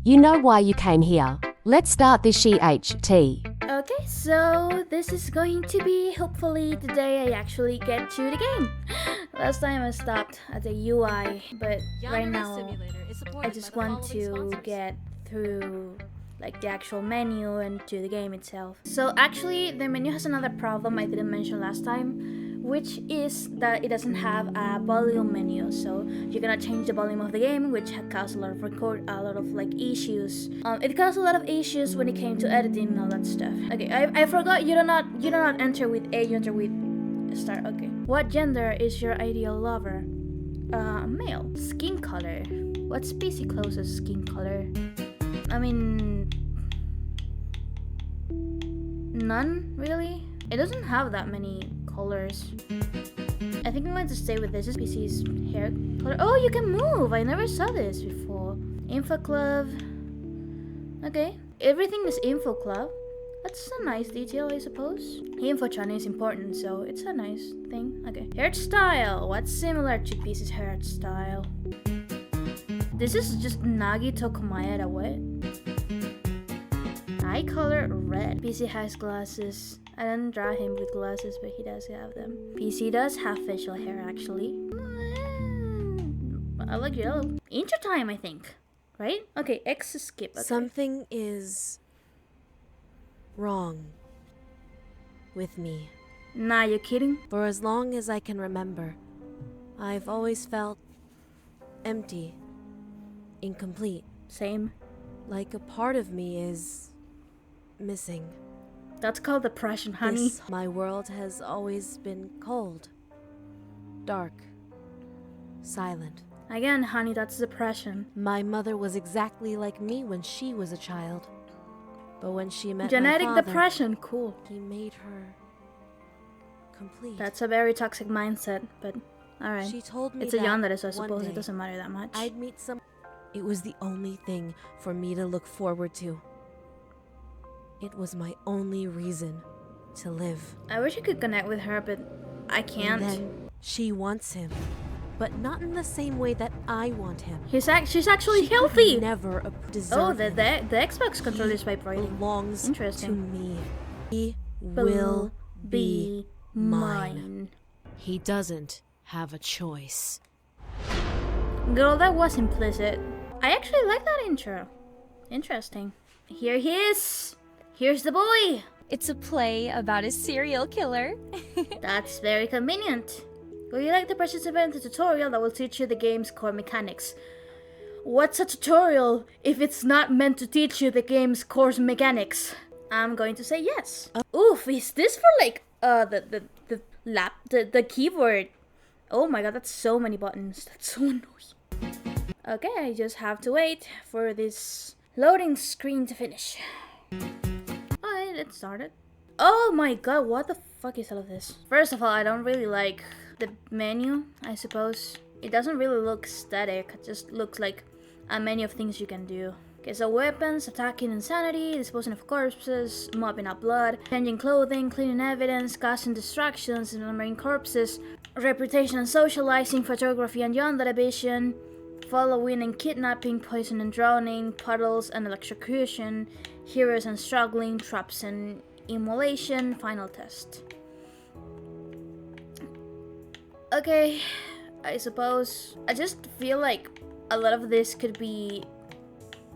You know why you came here. Let's start this HT. Okay, so this is going to be hopefully the day I actually get to the game. Last time I stopped at the UI, but right now I just want to get through like the actual menu and to the game itself. So actually the menu has another problem I didn't mention last time, which is that it doesn't have a volume menu. So you cannot change the volume of the game, which caused a lot of issues. It caused a lot of issues when it came to editing and all that stuff. Okay, I forgot you do not enter with A, you enter with star. Okay. What gender is your ideal lover? Male. Skin color. What's PC closest skin color? I mean, none really. It doesn't have that many colors. I think I'm going to stay with this. This PC's hair color. Oh, you can move! I never saw this before. Info club. Okay. Everything is info club. That's a nice detail, I suppose. Info channel is important, so it's a nice thing. Okay. Hairstyle. What's similar to PC's hairstyle? This is just Nagito Komaeda. What? Eye color red. PC has glasses. I didn't draw him with glasses, but he does have them. PC does have facial hair, actually. I like yellow. Intro time, I think. Right? Okay, X is skip. Okay. Something is wrong with me. Nah, you kidding? For as long as I can remember, I've always felt empty, incomplete. Same. Like a part of me is missing. That's called depression, honey. My world has always been cold, dark, silent. Again, honey, that's depression. My mother was exactly like me when she was a child. But when she met Genetic my father, depression, cool. he made her complete. That's a very toxic mindset, but alright. She told me it's a that Yandere, so I one suppose day it doesn't matter that much. I'd meet some. It was the only thing for me to look forward to. It was my only reason to live. I wish I could connect with her, but I can't. And then she wants him, but not in the same way that I want him. She's actually She healthy. could never deserve Oh, the him. Xbox controller is He vibrating. belongs to Interesting. me. He Will will be mine. He doesn't have a choice. Girl, that was implicit. I actually like that intro. Interesting. Here he is. Here's the boy. It's a play about a serial killer. That's very convenient. Would you like to participate in the tutorial that will teach you the game's core mechanics? What's a tutorial if it's not meant to teach you the game's core mechanics? I'm going to say yes. Oof, is this for like the keyboard? Oh my god, that's so many buttons. That's so annoying. Okay, I just have to wait for this loading screen to finish. Alright, it started. Oh my god, what the fuck is all of this? First of all, I don't really like the menu, I suppose. It doesn't really look static, it just looks like a menu of things you can do. Okay, so weapons, attacking insanity, disposing of corpses, mopping up blood, changing clothing, cleaning evidence, causing distractions, remembering corpses, reputation and socializing, photography and yandere vision, following and kidnapping, poison and drowning, puddles and electrocution, heroes and struggling, traps and immolation, final test. Okay, I suppose I just feel like a lot of this could be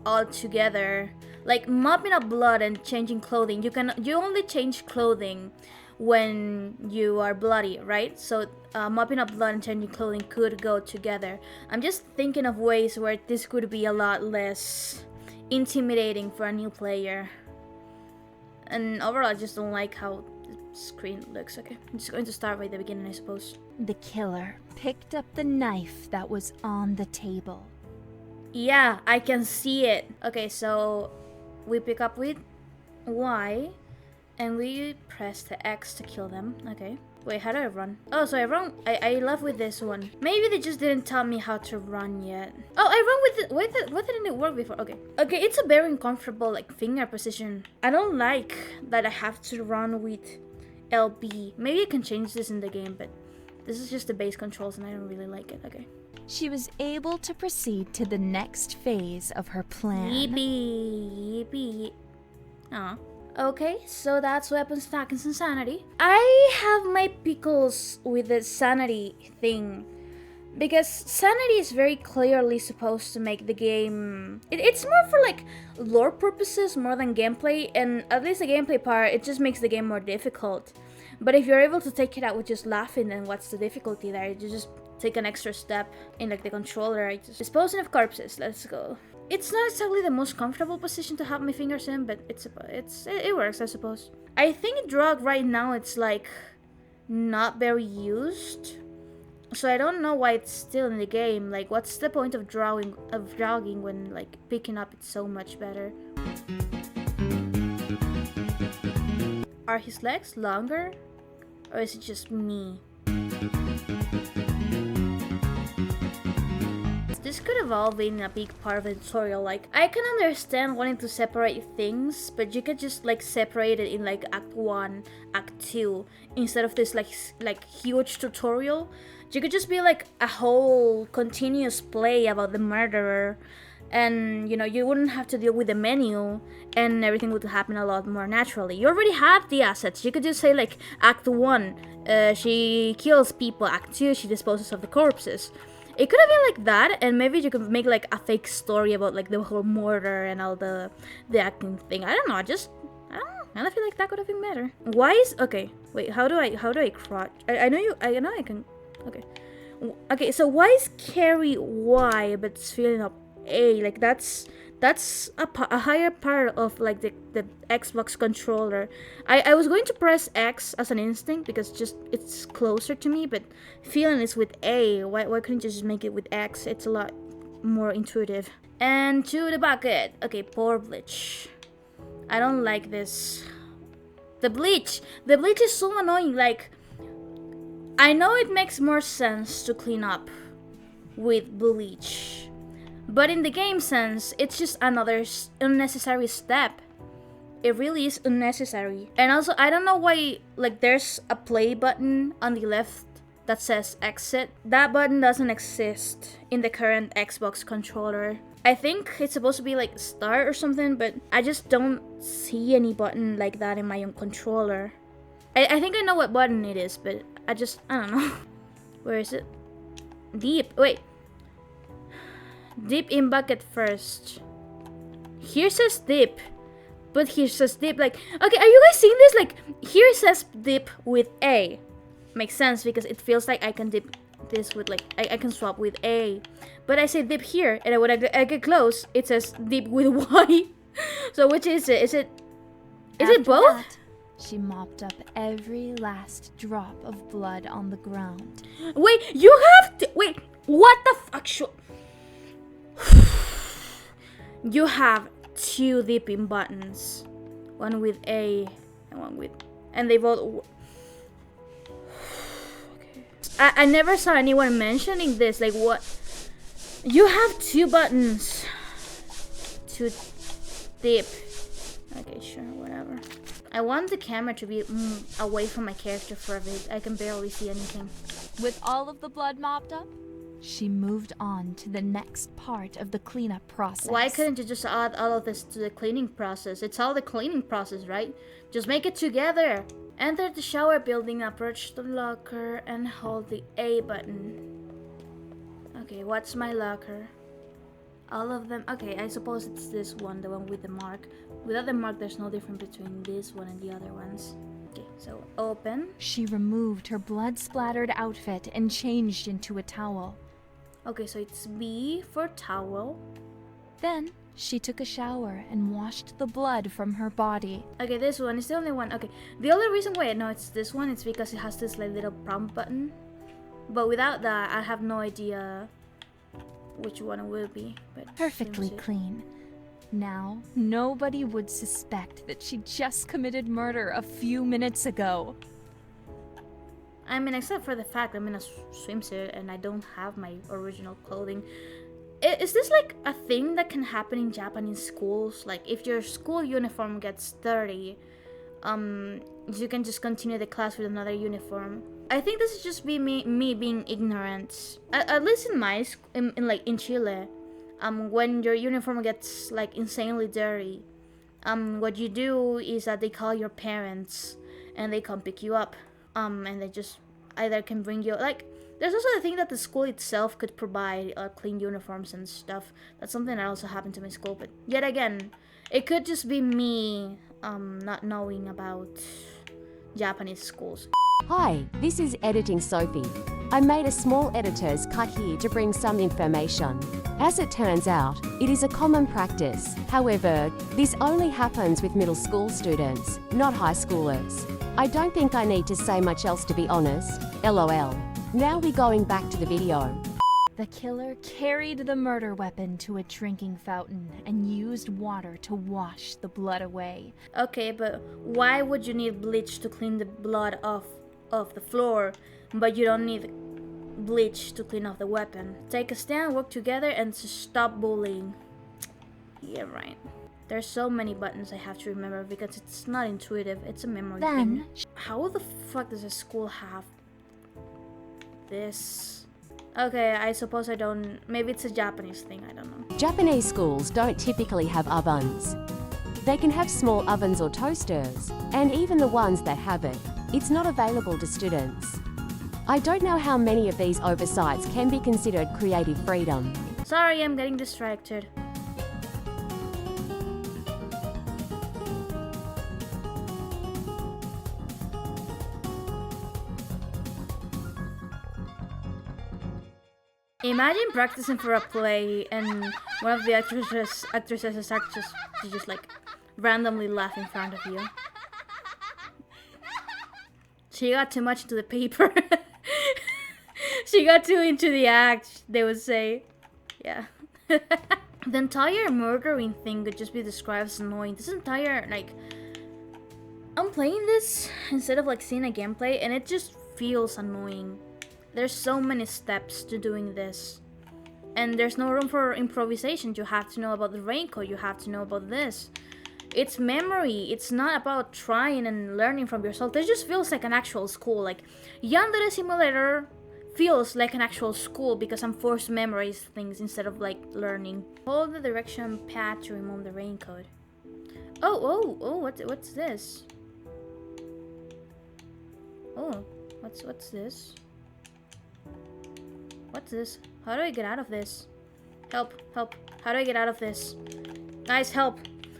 all together. Like mopping up blood and changing clothing. You only change clothing when you are bloody, right? So mopping up blood and changing clothing could go together. I'm just thinking of ways where this could be a lot less intimidating for a new player. And overall, I just don't like how the screen looks. Okay, I'm just going to start by the beginning, I suppose. The killer picked up the knife that was on the table. Yeah, I can see it. Okay, so we pick up with Y and we press the X to kill them. Okay. Wait, how do I run? Oh, so I left with this one. Maybe they just didn't tell me how to run yet. Oh, I run with it. Why didn't it work before? Okay. Okay, it's a very uncomfortable like finger position. I don't like that I have to run with LB. Maybe I can change this in the game, but this is just the base controls and I don't really like it. Okay. she was able to proceed to the next phase of her plan. Yippee, yippee. Aw. Okay, so that's weapons, tactics, and sanity. I have my pickles with the sanity thing. Because sanity is very clearly supposed to make the game... It's more for like lore purposes more than gameplay. And at least the gameplay part, it just makes the game more difficult. But if you're able to take it out with just laughing, then what's the difficulty there? You just take an extra step in like the controller. Disposing of corpses, let's go. It's not exactly the most comfortable position to have my fingers in, but it works, I suppose. I think drug right now it's like not very used, so I don't know why it's still in the game. Like, what's the point of jogging when like picking up it's so much better? Are his legs longer, or is it just me? This could evolve in a big part of the tutorial. Like, I can understand wanting to separate things, but you could just like separate it in like Act 1, Act 2, instead of this like huge tutorial. You could just be like a whole continuous play about the murderer, and you know, you wouldn't have to deal with the menu, and everything would happen a lot more naturally. You already have the assets. You could just say like Act 1, she kills people. Act 2, she disposes of the corpses. It could have been like that, and maybe you could make like a fake story about like the whole murder and all the acting thing. I don't know. I don't know. I feel like that could have been better. Why is okay? Wait, how do I crouch? I know I can. Okay. Okay. So why is carry Y but it's filling up A? Like that's a higher part of like the Xbox controller. I was going to press X as an instinct because just it's closer to me, but feeling is with A. Why couldn't you just make it with X? It's a lot more intuitive. And to the bucket. Okay, pour bleach. I don't like this. The bleach is so annoying. Like, I know it makes more sense to clean up with bleach, but in the game sense, it's just another unnecessary step. It really is unnecessary. And also, I don't know why, like, there's a play button on the left that says exit. That button doesn't exist in the current Xbox controller. I think it's supposed to be like start or something, but I just don't see any button like that in my own controller. I think I know what button it is, but I don't know. Where is it? Deep. Wait. Dip in bucket first. Here says dip, but here says dip. Like, okay, are you guys seeing this? Like, here says dip with A. Makes sense because it feels like I can dip this with like I can swap with A, but I say dip here, and when I get close, it says dip with Y. So which is it? Is it both? That, she mopped up every last drop of blood on the ground. Wait, you have to wait. What the actual? You have two dipping buttons, one with A and one with, and they both. I never saw anyone mentioning this. Like, what? You have two buttons to dip. Okay, sure, whatever. I want the camera to be away from my character for a bit. I can barely see anything. With all of the blood mopped up, she moved on to the next part of the cleanup process. Why couldn't you just add all of this to the cleaning process? It's all the cleaning process, right? Just make it together. Enter the shower building, approach the locker, and hold the A button. Okay, what's my locker? All of them. Okay, I suppose it's this one, the one with the mark. Without the mark, there's no difference between this one and the other ones. Okay, so open. She removed her blood-splattered outfit and changed into a towel. Okay, so it's B for towel. Then she took a shower and washed the blood from her body. Okay, this one is the only one. Okay, the only reason why I know it's this one is because it has this like little prompt button. But without that, I have no idea which one it will be. But Perfectly clean. Now, nobody would suspect that she just committed murder a few minutes ago. I mean, except for the fact I'm in a swimsuit and I don't have my original clothing. Is this like a thing that can happen in Japanese schools? Like, if your school uniform gets dirty, you can just continue the class with another uniform. I think this is just me being ignorant. At least in my in Chile, when your uniform gets like insanely dirty, what you do is that they call your parents and they come pick you up, and they just either can bring you like. There's also the thing that the school itself could provide clean uniforms and stuff. That's something that also happened to my school, but yet again, it could just be me not knowing about Japanese schools. Hi, this is Editing Sophie. I made a small editor's cut here to bring some information. As it turns out, it is a common practice. However, this only happens with middle school students, not high schoolers. I don't think I need to say much else, to be honest. LOL. Now we're going back to the video. The killer carried the murder weapon to a drinking fountain and used water to wash the blood away. Okay, but why would you need bleach to clean the blood off the floor, but you don't need bleach to clean off the weapon? Take a stand, work together, and stop bullying. Yeah, right. There's so many buttons I have to remember because it's not intuitive. It's a memory thing. How the fuck does a school have this? Okay, I suppose I don't. Maybe it's a Japanese thing, I don't know. Japanese schools don't typically have ovens. They can have small ovens or toasters, and even the ones that have it, it's not available to students. I don't know how many of these oversights can be considered creative freedom. Sorry, I'm getting distracted. Imagine practicing for a play and one of the actresses start just like randomly laugh in front of you. She got too much into the paper. She got too into the act, they would say. Yeah. The entire murdering thing could just be described as annoying. This entire, like, I'm playing this instead of like seeing a gameplay and it just feels annoying. There's so many steps to doing this. And there's no room for improvisation. You have to know about the raincoat, you have to know about this. It's memory, it's not about trying and learning from yourself. This just feels like an actual school. Like, Yandere Simulator feels like an actual school because I'm forced to memorize things instead of like learning. Hold the direction pad to remove the raincoat. Oh, what's this? Oh, what's this? What's this? How do I get out of this? Help. How do I get out of this? Guys, help.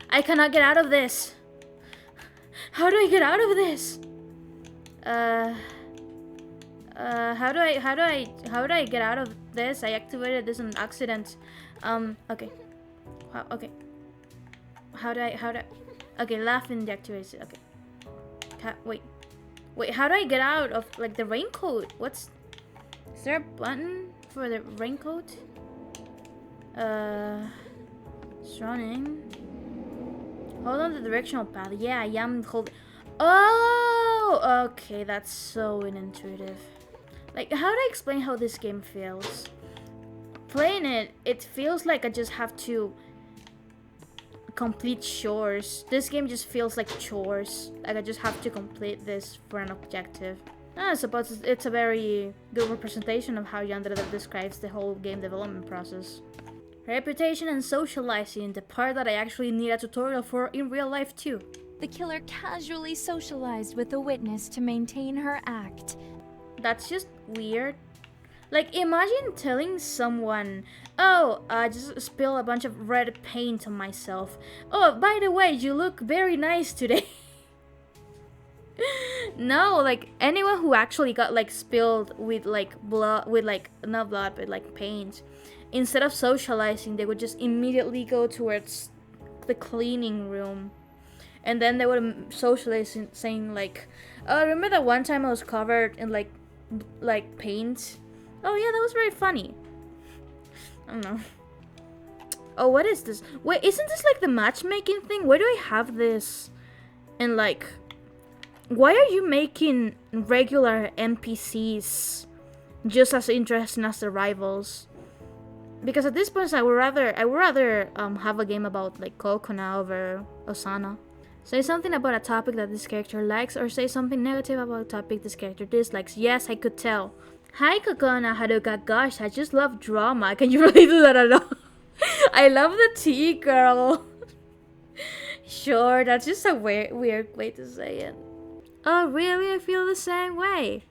I cannot get out of this. How do I get out of this? How do I get out of this? I activated this on accident. Okay. Okay. How do I? Okay, laugh and deactivate it. Okay. Wait, how do I get out of like the raincoat? Is there a button for the raincoat? It's running. Hold on the directional pad. Yeah, I am holding. Oh, okay, that's so unintuitive. Like, how do I explain how this game feels? Playing it, it feels like I just have to complete chores. This game just feels like chores. Like I just have to complete this for an objective. I suppose it's a very good representation of how Yandere describes the whole game development process. Reputation and socializing, the part that I actually need a tutorial for in real life too. The killer casually socialized with the witness to maintain her act. That's just weird. Like, imagine telling someone, oh, I just spilled a bunch of red paint on myself. Oh, by the way, you look very nice today. No, like, anyone who actually got, like, spilled with, like, blood, with, like, not blood, but, like, paint, instead of socializing, they would just immediately go towards the cleaning room. And then they would socialize saying, like, oh, remember that one time I was covered in, like paint? Oh, yeah, that was very funny. I don't know. Oh, what is this? Wait, isn't this, like, the matchmaking thing? Why do I have this? And, like, why are you making regular NPCs just as interesting as the rivals? Because at this point, I would rather have a game about like Kokona over Osana. Say something about a topic that this character likes, or say something negative about a topic this character dislikes. Yes, I could tell. Hi, Kokona Haruka. Gosh, I just love drama. Can you really do that at all? I love the tea, girl. Sure, that's just a weird way to say it. Oh, really? I feel the same way.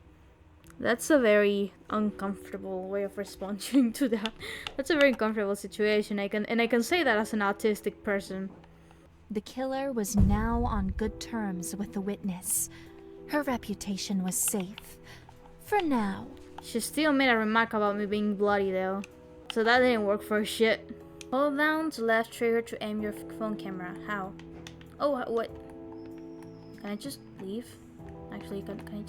That's a very uncomfortable way of responding to that. That's a very uncomfortable situation. I can say that as an autistic person. The killer was now on good terms with the witness. Her reputation was safe. For now. She still made a remark about me being bloody though. So that didn't work for shit. Hold down to left trigger to aim your phone camera. How? Oh, what? Can I just leave? Actually, can I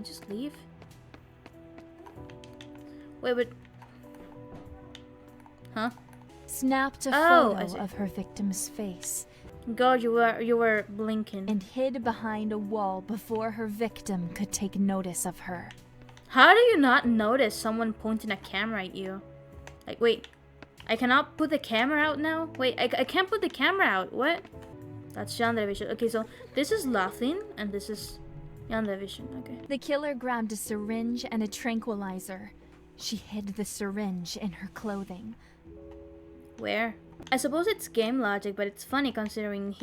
just leave? Wait, but... Huh? Snapped a Oh, photo of her victim's face God, you were blinking. and hid behind a wall before her victim could take notice of her. How do you not notice someone pointing a camera at you? Like, wait. I cannot put the camera out now? Wait, I can't put the camera out. What? That's Yandere Vision. Okay, so this is laughing, and this is Yandere Vision. Okay. The killer grabbed a syringe and a tranquilizer. She hid the syringe in her clothing. Where? I suppose it's game logic, but it's funny considering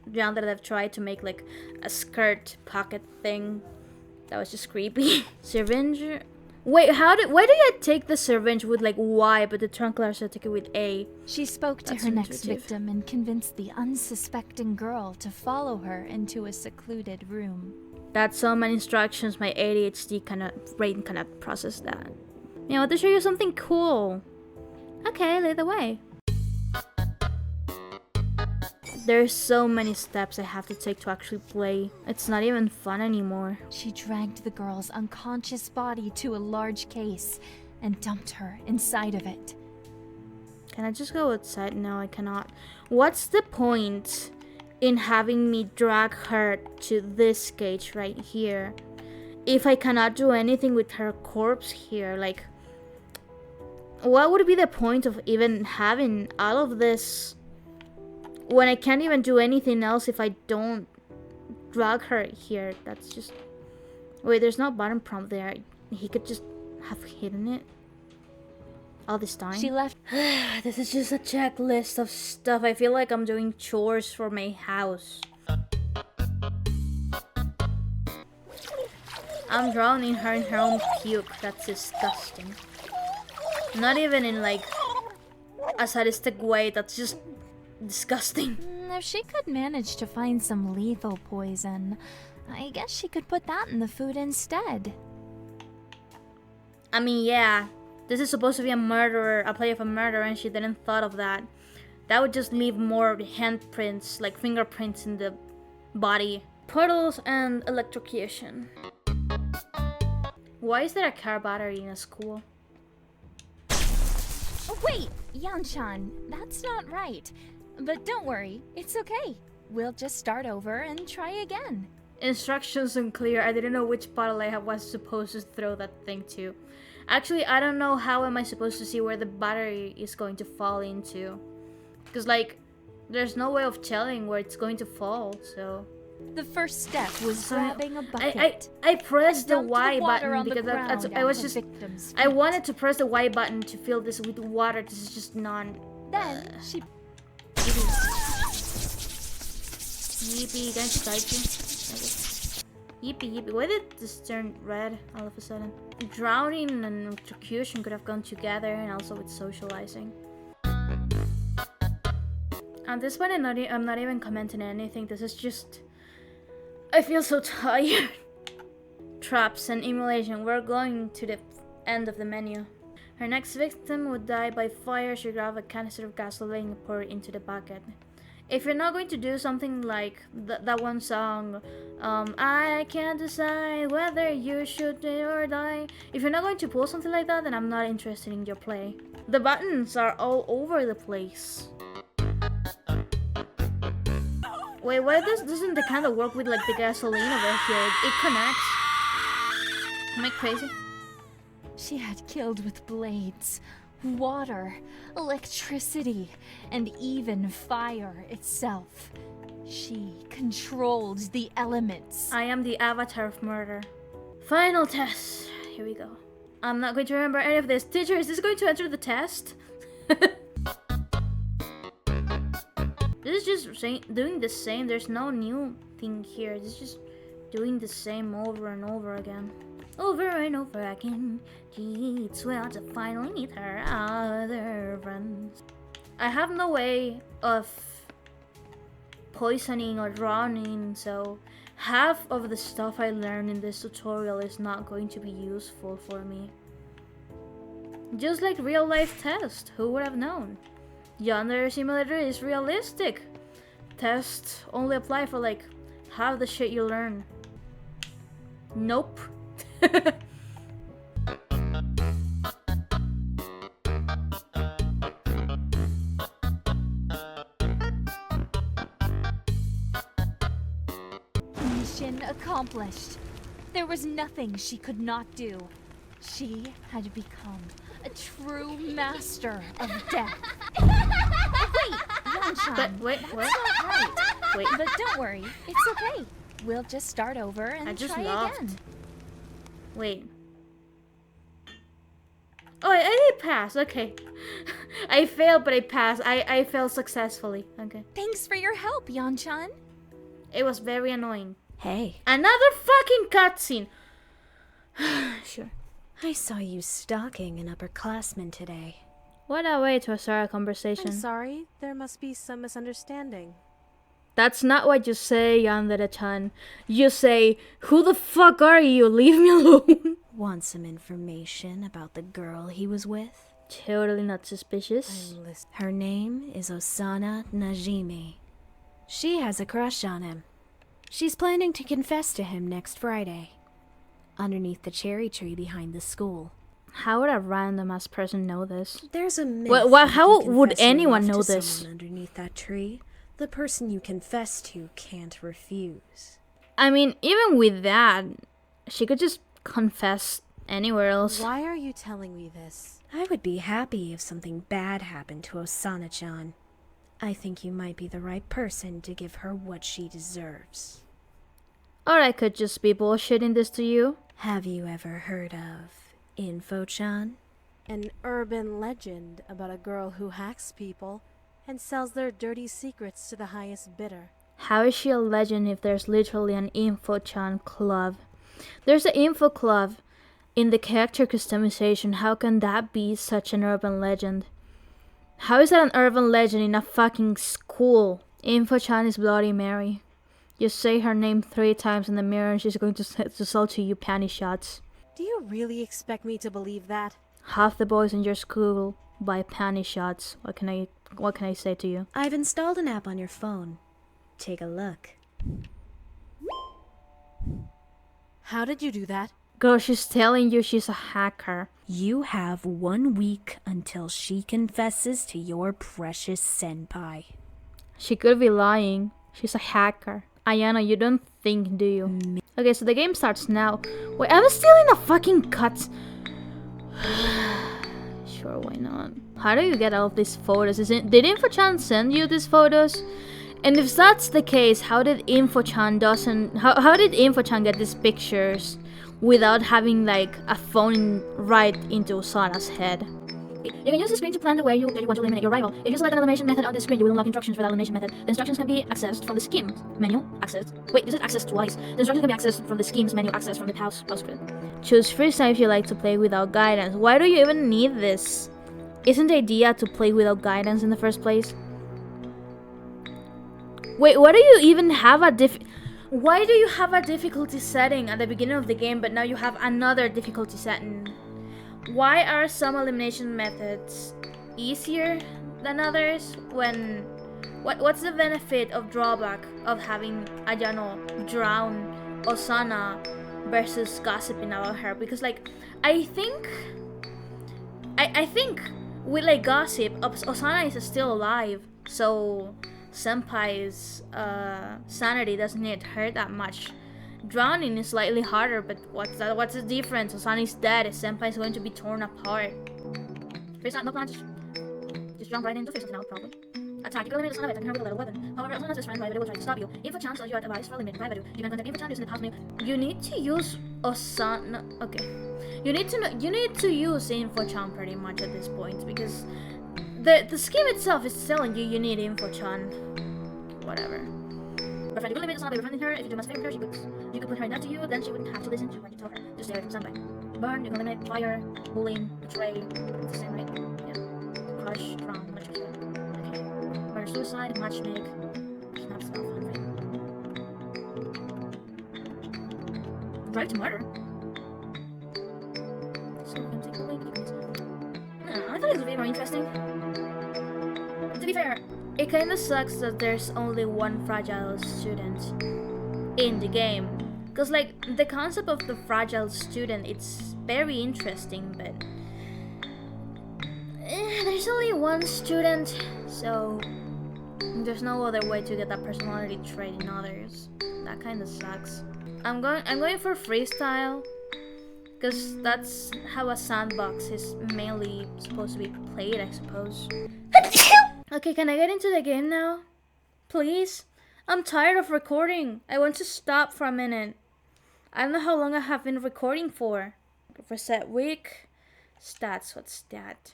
Yandere tried to make like a skirt pocket thing. That was just creepy. Syringe. Wait, why do you take the syringe with like Y, but the tranquilizer took it with A? She spoke to That's her next intuitive. victim and convinced the unsuspecting girl to follow her into a secluded room. That's so many instructions. My ADHD brain cannot process that. I want to show you something cool. Okay, lead the way. There's so many steps I have to take to actually play. It's not even fun anymore. She dragged the girl's unconscious body to a large case and dumped her inside of it. Can I just go outside? No, I cannot. What's the point in having me drag her to this cage right here if I cannot do anything with her corpse here? Like, what would be the point of even having all of this when I can't even do anything else if I don't drag her here? That's just... Wait, there's no button prompt there. He could just have hidden it all this time. She left. This is just a checklist of stuff. I feel like I'm doing chores for my house. I'm drowning her in her own puke. That's disgusting. Not even in like a sadistic way. That's just disgusting. If she could manage to find some lethal poison, I guess she could put that in the food instead. I mean, yeah. This is supposed to be a play of a murder, and she didn't thought of that. That would just leave more handprints, like fingerprints in the body. Portals and electrocution. Why is there a car battery in a school? Oh, wait, Yanshan, that's not right. But don't worry, it's okay. We'll just start over and try again. Instructions unclear. I didn't know which bottle I was supposed to throw that thing to. Actually, I don't know how am I supposed to see where the battery is going to fall into. Because, like, there's no way of telling where it's going to fall, so... The first step was grabbing a bucket. I pressed the Dumped Y water button on the because ground I at was the just... victim's I feet. wanted to press the Y button to fill this with water. This is just non... Then she... Yippee, can I just type you? Yippee, yippee. Why did this turn red all of a sudden? Drowning and electrocution could have gone together, and also with socializing. At this point, I'm not even commenting anything. This is just... I feel so tired. Traps and emulation. We're going to the end of the menu. Her next victim would die by fire. She grabbed a canister of gasoline and poured it into the bucket. If you're not going to do something like that one song, I can't decide whether you shoot it or die. If you're not going to pull something like that, then I'm not interested in your play. The buttons are all over the place. Wait, why doesn't the candle work with like the gasoline over here? It connects. Am I crazy? She had killed with blades, water, electricity, and even fire itself. She controlled the elements. I am the avatar of murder. Final test. Here we go. I'm not going to remember any of this. Teacher, is this going to enter the test? This is just doing the same. There's no new thing here. This is just doing the same over and over again. Over and over again. Gee, it's well to finally meet her other friends. I have no way of poisoning or drowning, so half of the stuff I learned in this tutorial is not going to be useful for me. Just like real life test, who would have known? Yandere Simulator is realistic. Tests only apply for like half the shit you learn. Nope. Mission accomplished. There was nothing she could not do. She had become a true master of death. Wait, Yanshan, But wait, what? that's not right. Wait, But don't worry, it's okay. We'll just start over and I just try laughed. again. Wait. Oh, I did pass. Okay. I failed, but I passed. I failed successfully. Okay. Thanks for your help, Yanchan. It was very annoying. Hey, Another fucking cutscene. Sure. I saw you stalking an upperclassman today. What a way to start a conversation. I'm sorry, there must be some misunderstanding. That's not what you say, Yandere-chan. You say, "Who the fuck are you? Leave me alone." Want some information about the girl he was with? Totally not suspicious. I'm listening. Her name is Osana Najimi. She has a crush on him. She's planning to confess to him next Friday, underneath the cherry tree behind the school. How would a random ass person know this? There's a myth. Well, that if how you would confess your anyone love know to this? someone underneath that tree, the person you confess to can't refuse. I mean, even with that, she could just confess anywhere else. Why are you telling me this? I would be happy if something bad happened to Osana-chan. I think you might be the right person to give her what she deserves. Or I could just be bullshitting this to you. Have you ever heard of Info-chan? An urban legend about a girl who hacks people and sells their dirty secrets to the highest bidder. How is she a legend if there's literally an Info-chan club? There's an Info club in the character customization. How can that be such an urban legend? How is that an urban legend in a fucking school? Info-chan is Bloody Mary. You say her name 3 times in the mirror and she's going to sell to you panty shots. Do you really expect me to believe that? Half the boys in your school buy panty shots. What can I say to you? I've installed an app on your phone. Take a look. How did you do that? Girl, she's telling you she's a hacker. You have 1 week until she confesses to your precious senpai. She could be lying. She's a hacker. Ayana, you don't think, do you? Okay, so the game starts now. Wait, I'm still in a fucking cut. Sure, why not? How do you get all of these photos? Did Info-chan send you these photos? And if that's the case, how did Info-chan get these pictures without having like a phone right into Osana's head? You can use the screen to plan the way you want to eliminate your rival. If you select an elimination method on the screen, you will unlock instructions for the elimination method. The instructions can be accessed from the schemes menu. Wait, you said access twice. The instructions can be accessed from the schemes menu. Accessed from the pause screen. Choose freestyle if you like to play without guidance. Why do you even need this? Isn't the idea to play without guidance in the first place? Wait, why do you even have a Why do you have a difficulty setting at the beginning of the game, but now you have another difficulty setting? Why are some elimination methods easier than others? What's the benefit of drawback of having Ayano drown Osana versus gossiping about her? Because like I think with like gossip, Osana is still alive, so Senpai's sanity doesn't get hurt that much. Drowning is slightly harder, but what's the difference? Osana is dead, Senpai is going to be torn apart. First, no plan, just jump right into fixing it out, probably. Attack. You can eliminate the son of it and her with a little weapon. However, as long as this friend by video will try to stop you, InfoChan tells you advice for eliminating Vaivaru. You can contact InfoChan using the task menu. You need to use Osana. Okay. You need to use InfoChan pretty much at this point because the scheme itself is telling you need InfoChan. Whatever. But friend, you can eliminate the son of it by befriending her. If you do much favor her, you could put her in that to you, then she wouldn't have to listen to what you tell her. Just stay away from standby. Burn, you can eliminate fire, bullying, betray. It's the same, right? Yeah. Crush, from much okay. Murder, suicide, matchmake, kidnap, spell, fundraise. Drive to murder? So we can take the link. I thought it was way more interesting. To be fair, it kinda sucks that there's only one fragile student in the game. Cause like, the concept of the fragile student, it's very interesting, but there's only one student, so there's no other way to get that personality trait in others. That kinda sucks. I'm going for freestyle, cause that's how a sandbox is mainly supposed to be played, I suppose. Okay, can I get into the game now? Please? I'm tired of recording. I want to stop for a minute. I don't know how long I have been recording for. Reset week. Stats, what's that?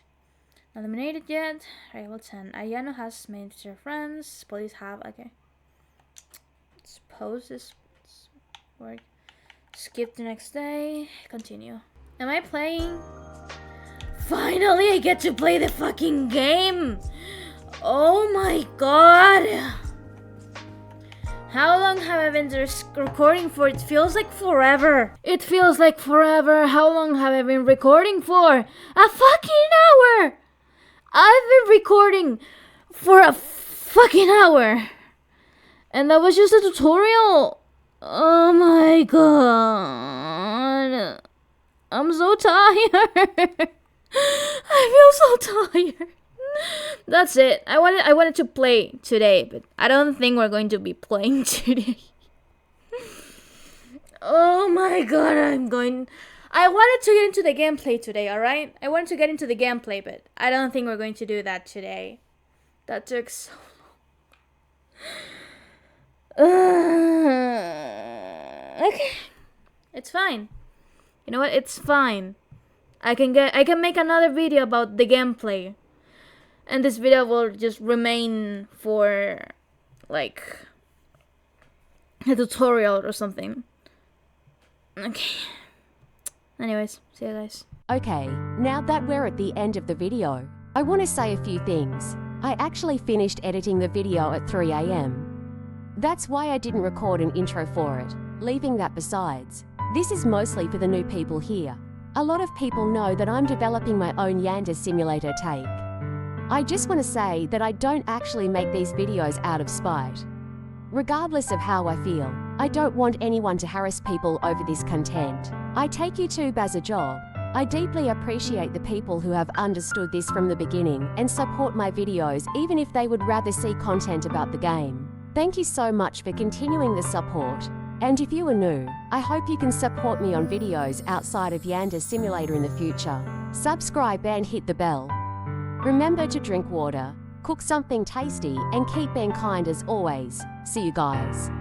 Not eliminated yet. Rival 10. Ayano has made their friends. Police have, okay. Suppose this work. Skip the next day. Continue. Am I playing? Finally, I get to play the fucking game! Oh my god! How long have I been recording for? It feels like forever. It feels like forever. How long have I been recording for? A fucking hour! I've been recording for a fucking hour. And that was just a tutorial. Oh my god. I'm so tired. I feel so tired. That's it. I wanted to play today, but I don't think we're going to be playing today. Oh my god, I wanted to get into the gameplay today, alright? I wanted to get into the gameplay, but I don't think we're going to do that today. That took so long. Okay. It's fine. You know what? It's fine. I can make another video about the gameplay. And this video will just remain for, like, a tutorial or something. Okay. Anyways, see you guys. Okay, now that we're at the end of the video, I want to say a few things. I actually finished editing the video at 3 AM. That's why I didn't record an intro for it, leaving that besides. This is mostly for the new people here. A lot of people know that I'm developing my own Yandere Simulator take. I just want to say that I don't actually make these videos out of spite. Regardless of how I feel, I don't want anyone to harass people over this content. I take YouTube as a job. I deeply appreciate the people who have understood this from the beginning and support my videos even if they would rather see content about the game. Thank you so much for continuing the support. And if you are new, I hope you can support me on videos outside of Yandere Simulator in the future. Subscribe and hit the bell. Remember to drink water, cook something tasty, and keep being kind as always. See you guys.